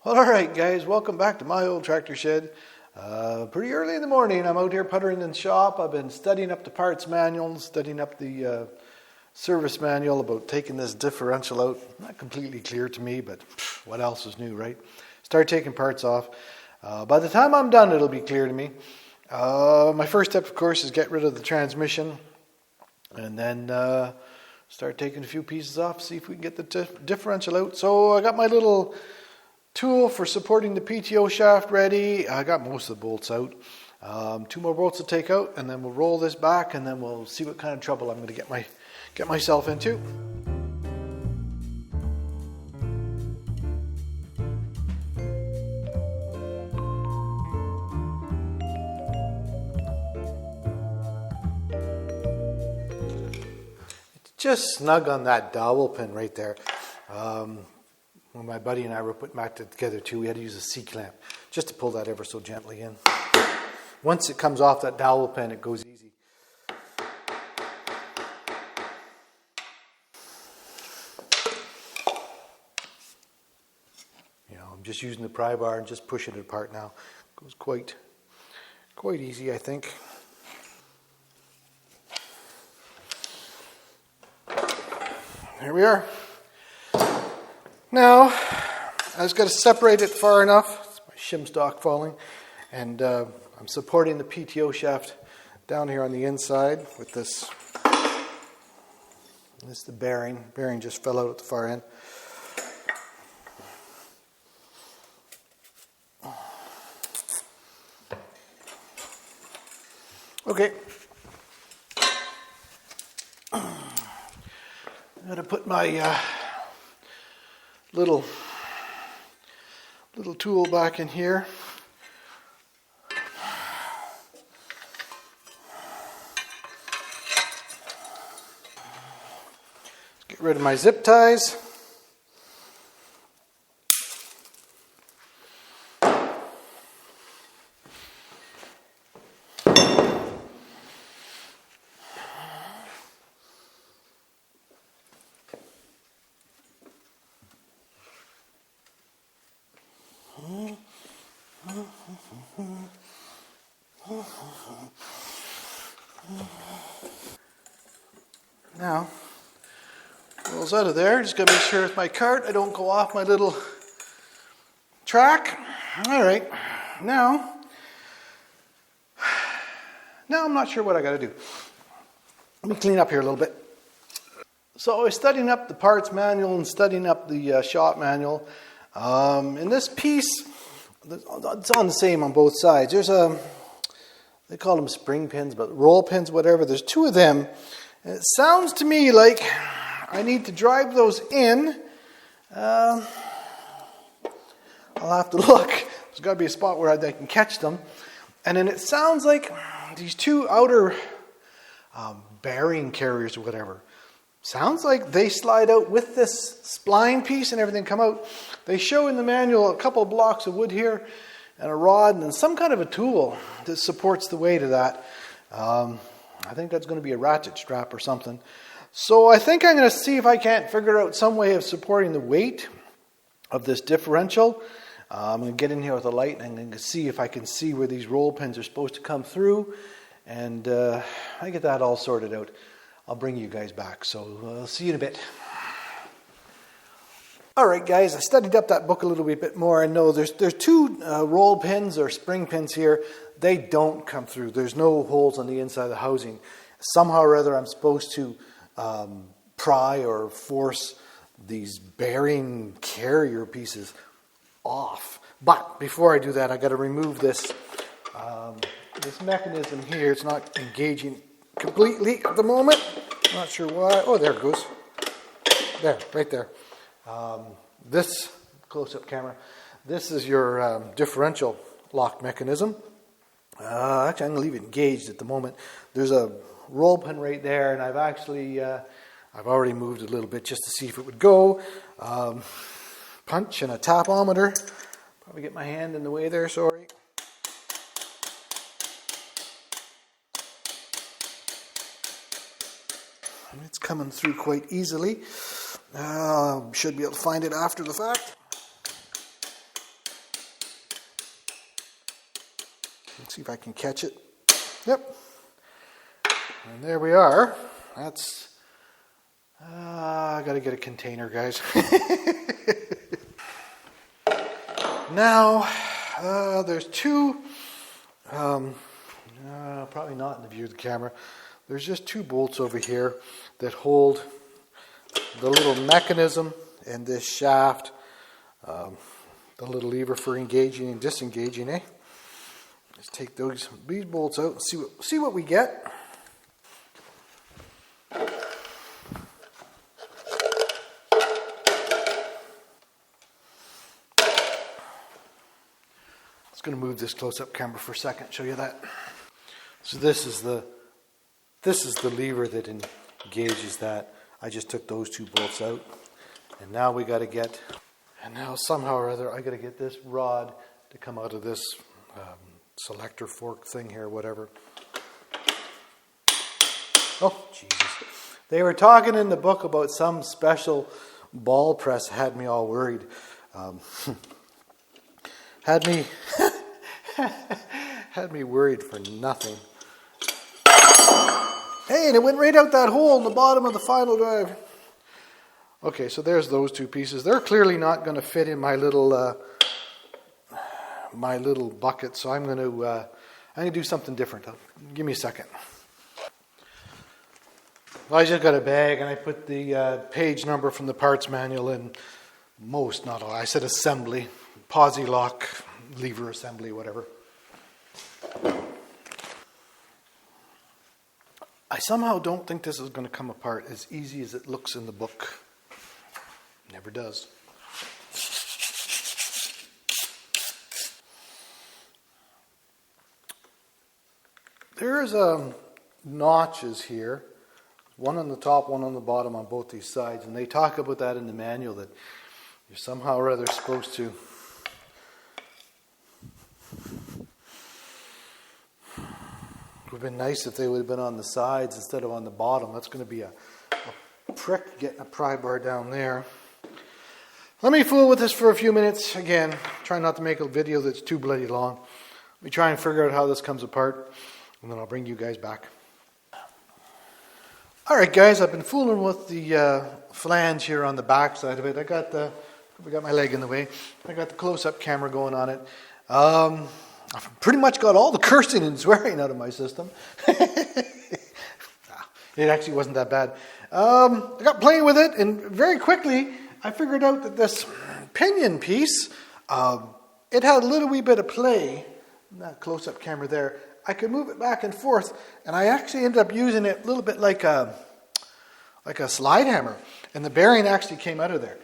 Well, all right, guys, welcome back to my old tractor shed. Pretty early in the morning, I'm out here puttering in the shop. I've been studying up the parts manual, studying up the service manual about taking this differential out. Not completely clear to me, but what else is new, right? Start taking parts off. By the time I'm done, it'll be clear to me. My first step, of course, is get rid of the transmission, and then start taking a few pieces off, see if we can get the differential out. So I got my little tool for supporting the PTO shaft ready. I got most of the bolts out. 2 more bolts to take out, and then we'll roll this back, and then we'll see what kind of trouble I'm going to get myself into. It's just snug on that dowel pin right there. When my buddy and I were putting back together too, we had to use a C-clamp just to pull that ever so gently in. Once it comes off that dowel pin, it goes easy. I'm just using the pry bar and just pushing it apart now. It goes quite easy, I think. There we are. Now, I just got to separate it far enough. It's my shim stock falling. And I'm supporting the PTO shaft down here on the inside with this. This is the bearing. Bearing just fell out at the far end. Okay. I'm going to put my little tool back in here. Let's get rid of my zip ties. Now, rolls out of there. Just got to make sure with my cart I don't go off my little track. All right, now I'm not sure what I got to do. Let me clean up here a little bit. So I was studying up the parts manual and studying up the shop manual. In this piece, it's on the same on both sides. There's they call them spring pins, but roll pins, whatever. There's 2 of them. And it sounds to me like I need to drive those in. I'll have to look. There's got to be a spot where I can catch them. And then it sounds like these 2 outer bearing carriers or whatever. Sounds like they slide out with this spline piece and everything come out. They show in the manual a couple of blocks of wood here and a rod and then some kind of a tool that supports the weight of that. I think that's going to be a ratchet strap or something. So I think I'm going to see if I can't figure out some way of supporting the weight of this differential. I'm going to get in here with a light and I'm going to see if I can see where these roll pins are supposed to come through. And I get that all sorted out. I'll bring you guys back. So I'll see you in a bit. All right, guys, I studied up that book a little bit more. I know there's 2 roll pins or spring pins here. They don't come through. There's no holes on the inside of the housing. Somehow or other, I'm supposed to pry or force these bearing carrier pieces off. But before I do that, I got to remove this mechanism here. It's not engaging completely at the moment. Not sure why. Oh, there it goes. There, right there. This close-up camera. This is your differential lock mechanism. Actually, I'm going to leave it engaged at the moment. There's a roll pin right there, and I've already moved it a little bit just to see if it would go. Punch and a tapometer. Probably get my hand in the way there, sorry. And it's coming through quite easily. Should be able to find it after the fact. Let's see if I can catch it. Yep. And there we are. That's, I gotta get a container, guys. Now, there's two, probably not in the view of the camera. There's just two bolts over here that hold the little mechanism and this shaft, the little lever for engaging and disengaging, eh? Let's take these bolts out and see what we get. I'm going to move this close-up camera for a second, show you that. So this is the lever that engages that. I just took those two bolts out, and now now somehow or other I got to get this rod to come out of this selector fork thing here, whatever. Oh, Jesus. They were talking in the book about some special ball press, had me all worried. Had me worried for nothing. Hey, and it went right out that hole in the bottom of the final drive. Okay, so there's those two pieces. They're clearly not going to fit in my little bucket, so I'm going to do something different. Give me a second. Well, I just got a bag, and I put the page number from the parts manual in. Not all. I said assembly, posi lock, lever assembly, whatever. I somehow don't think this is going to come apart as easy as it looks in the book. Never does. There's notches here, one on the top, one on the bottom on both these sides, and they talk about that in the manual, that you're somehow or other supposed to it would have been nice if they would have been on the sides instead of on the bottom. That's going to be a prick getting a pry bar down there. Let me fool with this for a few minutes. Again, try not to make a video that's too bloody long. Let me try and figure out how this comes apart, and then I'll bring you guys back. Alright guys, I've been fooling with the flange here on the back side of it. I got my leg in the way. I got the close-up camera going on it. I've pretty much got all the cursing and swearing out of my system. It actually wasn't that bad. I got playing with it, and very quickly I figured out that this pinion piece, it had a little wee bit of play. That close-up camera there. I could move it back and forth, and I actually ended up using it a little bit like a slide hammer, and the bearing actually came out of there.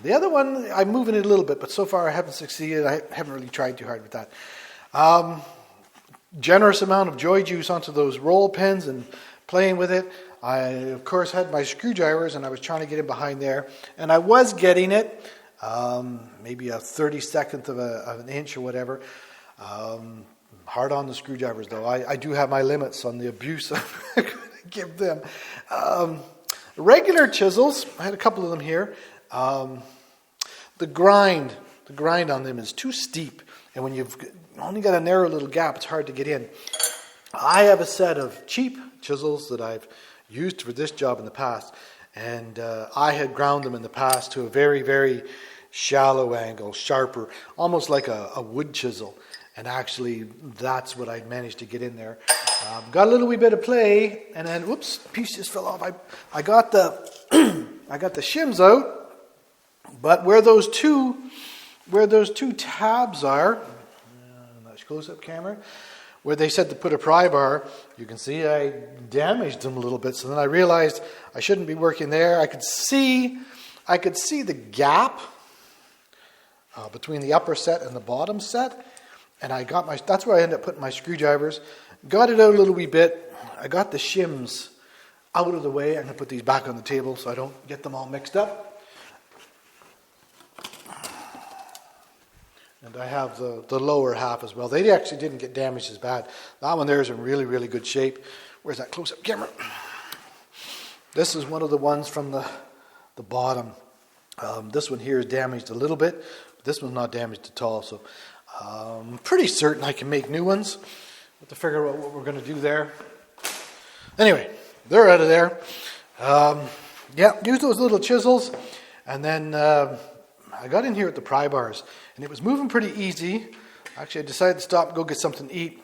The other one, I'm moving it a little bit, but so far I haven't succeeded. I haven't really tried too hard with that. Generous amount of joy juice onto those roll pins and playing with it. I, of course, had my screwdrivers, and I was trying to get in behind there, and I was getting it, maybe a 32nd of an inch or whatever. Hard on the screwdrivers, though. I do have my limits on the abuse I'm going to give them. Regular chisels, I had a couple of them here. The grind on them is too steep, and when you've only got a narrow little gap, it's hard to get in. I have a set of cheap chisels that I've used for this job in the past, and I had ground them in the past to a very, very shallow angle, sharper, almost like a wood chisel. And actually, that's what I managed to get in there. Got a little wee bit of play, and then, whoops, piece just fell off. I got the I got the shims out, but where those two tabs are, that's close-up camera, where they said to put a pry bar, you can see I damaged them a little bit. So then I realized I shouldn't be working there. I could see the gap between the upper set and the bottom set. And that's where I ended up putting my screwdrivers. Got it out a little wee bit. I got the shims out of the way. I'm going to put these back on the table so I don't get them all mixed up. And I have the lower half as well. They actually didn't get damaged as bad. That one there is in really, really good shape. Where's that close-up camera? This is one of the ones from the bottom. This one here is damaged a little bit, but this one's not damaged at all. So Pretty certain I can make new ones. Have to figure out what we're going to do there. Anyway, they're out of there. Use those little chisels. And then I got in here at the pry bars, and it was moving pretty easy. Actually, I decided to stop and go get something to eat.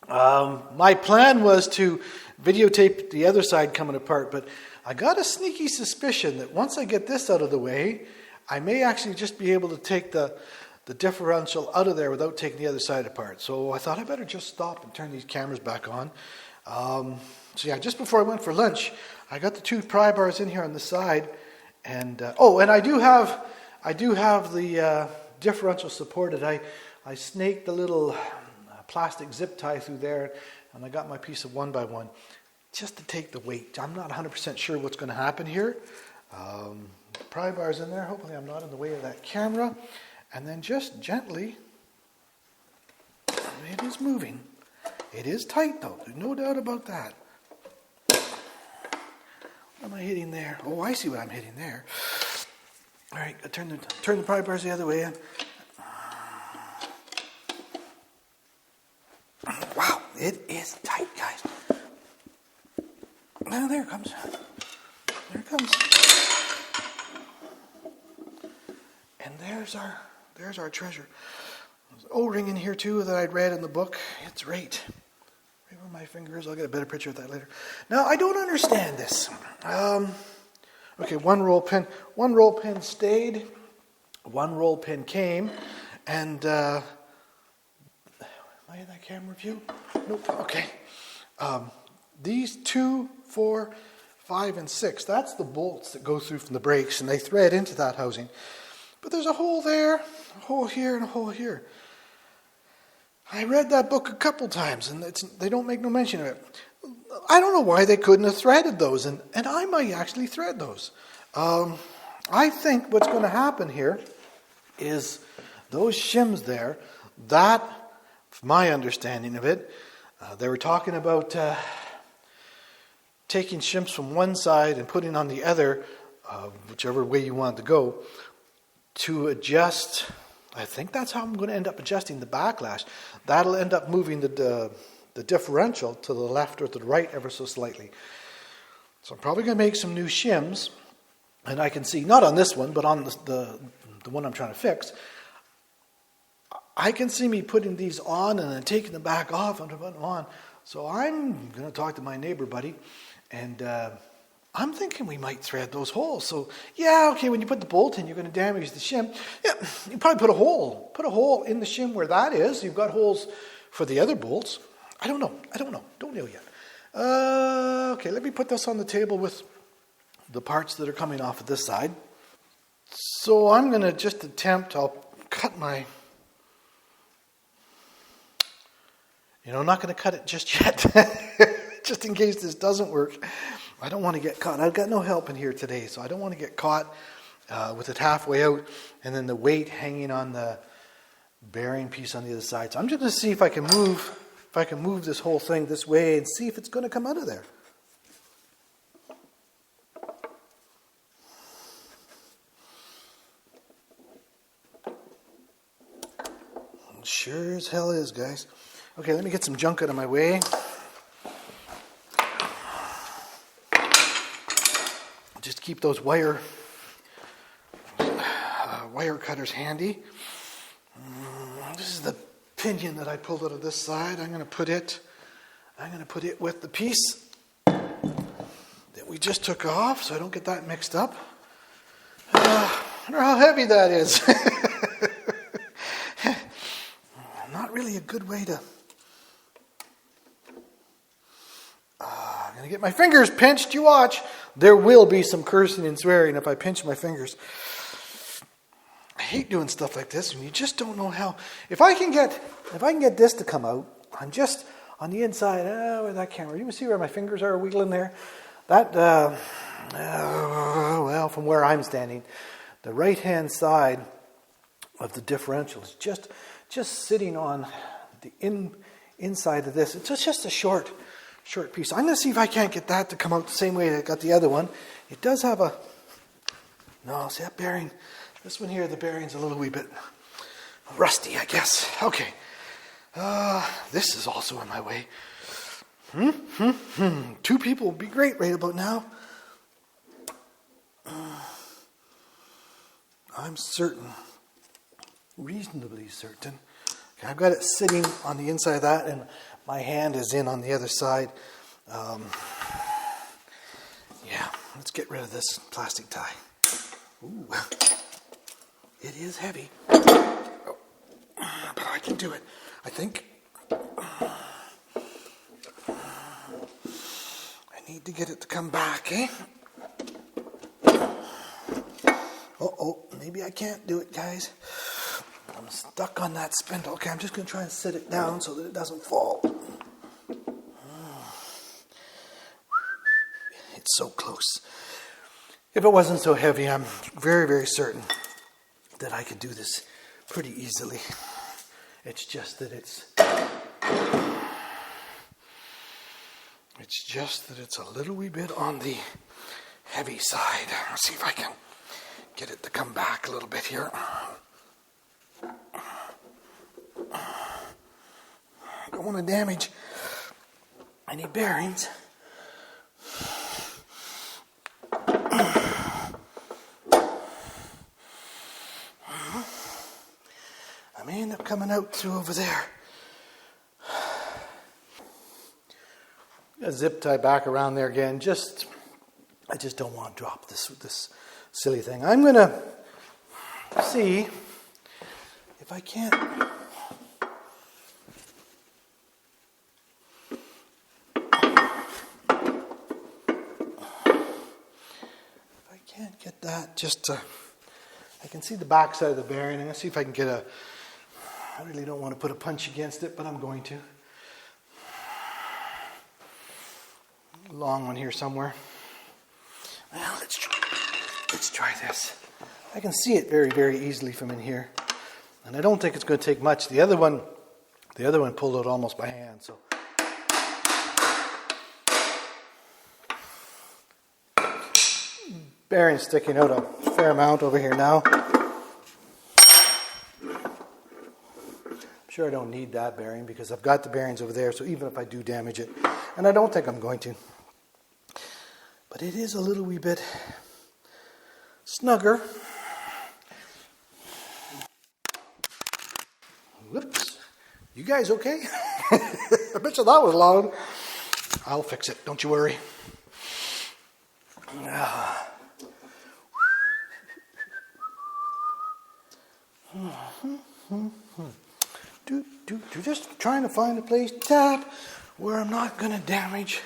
My plan was to videotape the other side coming apart, but I got a sneaky suspicion that once I get this out of the way, I may actually just be able to take the differential out of there without taking the other side apart. So I thought I better just stop and turn these cameras back on. Just before I went for lunch, I got the 2 pry bars in here on the side, and and I do have the differential supported. I snaked the little plastic zip tie through there, and I got my piece of 1x1 just to take the weight. I'm not 100% sure what's going to happen here. Pry bars in there. Hopefully I'm not in the way of that camera. And then just gently, it is moving. It is tight though, there's no doubt about that. What am I hitting there? Oh, I see what I'm hitting there. All right, I turn the pry bars the other way in. Wow, it is tight, guys. Now there it comes. There it comes. And there's our treasure. There's an O-ring in here too that I'd read in the book. It's right where my finger is. I'll get a better picture of that later. Now, I don't understand this. Okay, one roll pin stayed, one roll pin came, and am I in that camera view? Nope. Okay. These 2, 4, 5, and 6, that's the bolts that go through from the brakes, and they thread into that housing. But there's a hole there, a hole here, and a hole here. I read that book a couple times, and they don't make no mention of it. I don't know why they couldn't have threaded those, and I might actually thread those. I think what's going to happen here is those shims there, that, from my understanding of it, they were talking about taking shims from one side and putting on the other, whichever way you want to go, to adjust. I think that's how I'm going to end up adjusting the backlash. That'll end up moving the differential to the left or to the right ever so slightly. So I'm probably going to make some new shims, and I can see, not on this one, but on the one I'm trying to fix, I can see me putting these on and then taking them back off and putting them on. So I'm going to talk to my neighbor buddy, and I'm thinking we might thread those holes. So, when you put the bolt in, you're going to damage the shim. Yeah, you probably put a hole in the shim where that is. You've got holes for the other bolts. I don't know. Don't know yet. Okay, let me put this on the table with the parts that are coming off of this side. So I'm going to just attempt, I'll cut my, I'm not going to cut it just yet, just in case this doesn't work. I don't want to get caught. I've got no help in here today, so I don't want to get caught with it halfway out and then the weight hanging on the bearing piece on the other side. So I'm just going to see if I can move this whole thing this way and see if it's going to come out of there. It sure as hell is, guys. Okay, let me get some junk out of my way. Just keep those wire cutters handy. This is the pinion that I pulled out of this side. I'm going to put it with the piece that we just took off, so I don't get that mixed up. I wonder how heavy that is. Not really a good way to. I'm going to get my fingers pinched. You watch. There will be some cursing and swearing if I pinch my fingers. I hate doing stuff like this when you just don't know how. If I can get this to come out, I'm just on the inside. Where's that camera? You can see where my fingers are wiggling there. That from where I'm standing, the right-hand side of the differential is just sitting on the inside of this. It's just a short piece. I'm going to see if I can't get that to come out the same way I got the other one. It does have see that bearing. This one here, the bearing's a little wee bit. rusty, I guess. Okay. This is also in my way. Two people would be great right about now. I'm certain, reasonably certain. Okay, I've got it sitting on the inside of that, and my hand is in on the other side. Yeah, let's get rid of this plastic tie. Ooh, it is heavy, but I can do it, I think. I need to get it to come back, eh? Uh-oh, maybe I can't do it, guys. I'm stuck on that spindle. Okay, I'm just going to try and sit it down so that it doesn't fall. It's so close. If it wasn't so heavy, I'm very, very certain that I could do this pretty easily. It's just that it's a little wee bit on the heavy side. Let's see if I can get it to come back a little bit here. Don't want to damage any bearings. I may end up coming out through over there. A zip tie back around there again. I just don't want to drop this silly thing. I'm going to see if I can't get that just to, I can see the back side of the bearing. I'm going to see if I can get I really don't want to put a punch against it, but I'm going to. Long one here somewhere. Well, let's try this. I can see it very, very easily from in here, and I don't think it's going to take much. The other one pulled out almost by hand. So bearing sticking out a fair amount over here now. I'm sure I don't need that bearing because I've got the bearings over there. So even if I do damage it, and I don't think I'm going to. But it is a little wee bit snugger. Whoops. You guys okay? I bet you that was loud. I'll fix it. Don't you worry. Just trying to find a place to tap where I'm not going to damage.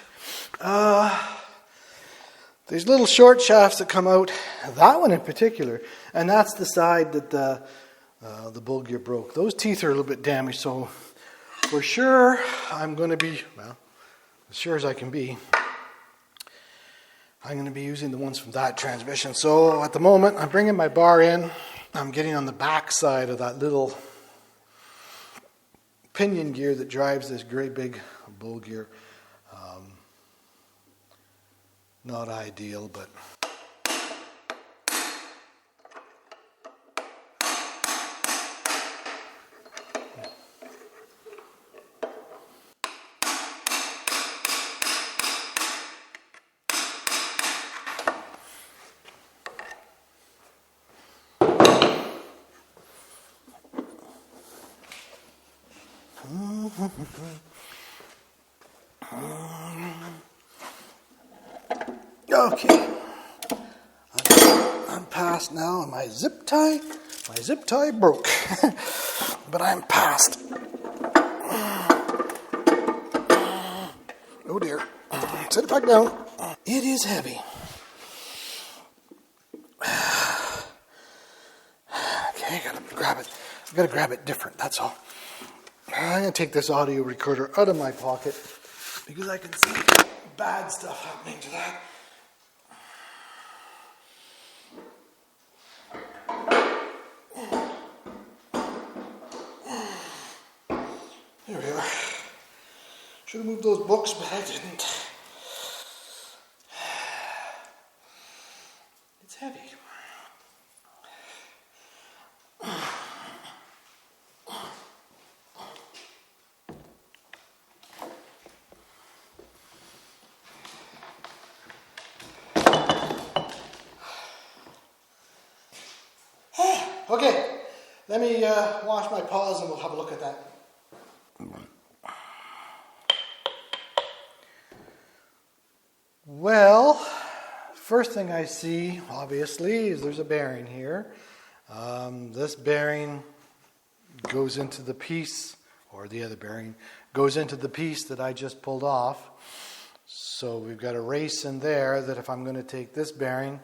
There's little short shafts that come out, that one in particular, and that's the side that the bull gear broke. Those teeth are a little bit damaged, so for sure I'm going to be, well, as sure as I can be, I'm going to be using the ones from that transmission. So at the moment, I'm bringing my bar in. I'm getting on the back side of that little pinion gear that drives this great big bull gear. Not ideal, but okay. I'm past now, and my zip tie broke. But I'm past. Oh dear. Set it back down. It is heavy. Okay, I gotta grab it different, that's all. I'm gonna take this audio recorder out of my pocket because I can see bad stuff happening to that. There we are. Should have moved those books, but I didn't. It's heavy. Okay, let me wash my paws and we'll have a look at that. Well, first thing I see, obviously, is there's a bearing here. This bearing goes into the piece, or the other bearing goes into the piece that I just pulled off. So we've got a race in there that if I'm going to take this bearing,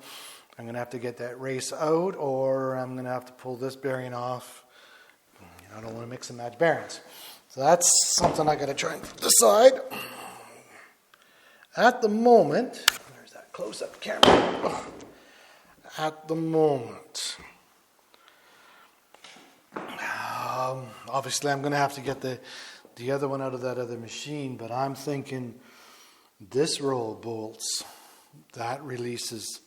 I'm going to have to get that race out, or I'm going to have to pull this bearing off. I don't want to mix and match bearings. So that's something I got to try and decide. At the moment, there's that close-up camera. At the moment, obviously I'm going to have to get the other one out of that other machine, but I'm thinking this row of bolts, that releases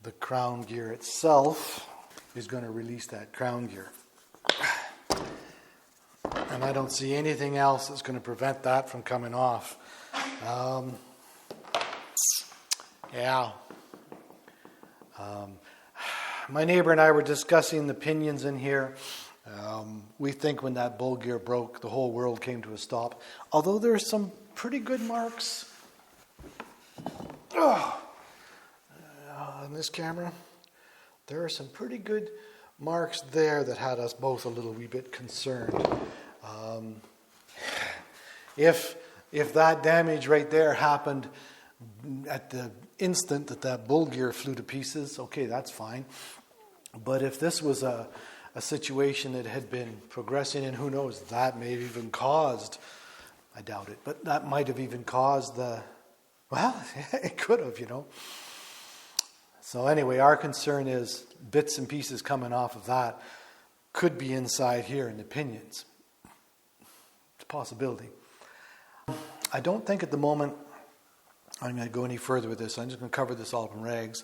the crown gear itself, is going to release that crown gear. And I don't see anything else that's going to prevent that from coming off. My neighbor and I were discussing the pinions in here. We think when that bull gear broke, the whole world came to a stop. Although there are some pretty good marks on this camera. There are some pretty good marks there that had us both a little wee bit concerned. If that damage right there happened at the instant that bull gear flew to pieces, okay, that's fine. But if this was a situation that had been progressing, and who knows, that may have even caused, I doubt it, but that might have even caused it could have, So anyway, our concern is bits and pieces coming off of that could be inside here in the pinions. It's a possibility. I don't think at the moment I'm going to go any further with this. I'm just going to cover this all up in rags.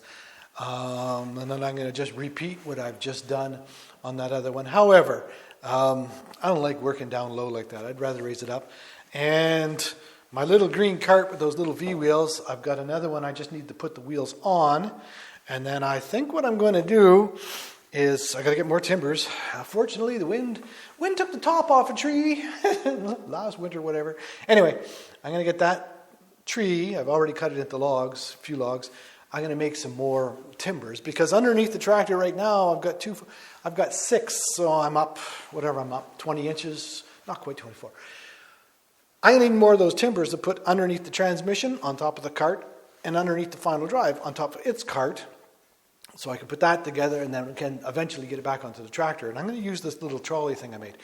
And then I'm going to just repeat what I've just done on that other one. However, I don't like working down low like that. I'd rather raise it up. And my little green cart with those little V wheels, I've got another one. I just need to put the wheels on. And then I think what I'm going to do is I got to get more timbers. Fortunately, the wind took the top off a tree last winter, whatever. Anyway, I'm going to get that tree. I've already cut it into logs, a few logs. I'm going to make some more timbers because underneath the tractor right now, I've got 6, so I'm up 20 inches, not quite 24. I'm going to need more of those timbers to put underneath the transmission on top of the cart and underneath the final drive on top of its cart. So I can put that together and then we can eventually get it back onto the tractor. And I'm going to use this little trolley thing I made.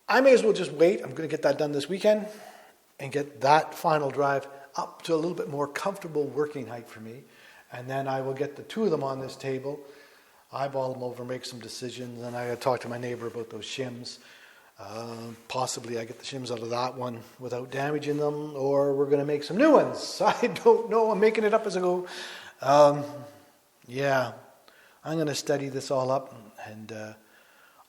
I may as well just wait. I'm going to get that done this weekend and get that final drive up to a little bit more comfortable working height for me. And then I will get the 2 of them on this table, eyeball them over, make some decisions. And I got to talk to my neighbor about those shims. Possibly I get the shims out of that one without damaging them, or we're going to make some new ones. I don't know. I'm making it up as I go. I'm going to study this all up and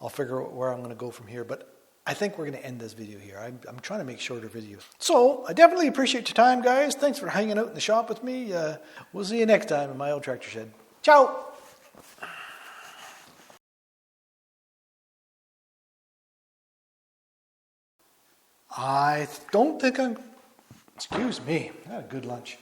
I'll figure out where I'm going to go from here. But I think we're going to end this video here. I'm trying to make shorter videos. So I definitely appreciate your time, guys. Thanks for hanging out in the shop with me. We'll see you next time in my old tractor shed. Ciao! I don't think excuse me, I had a good lunch.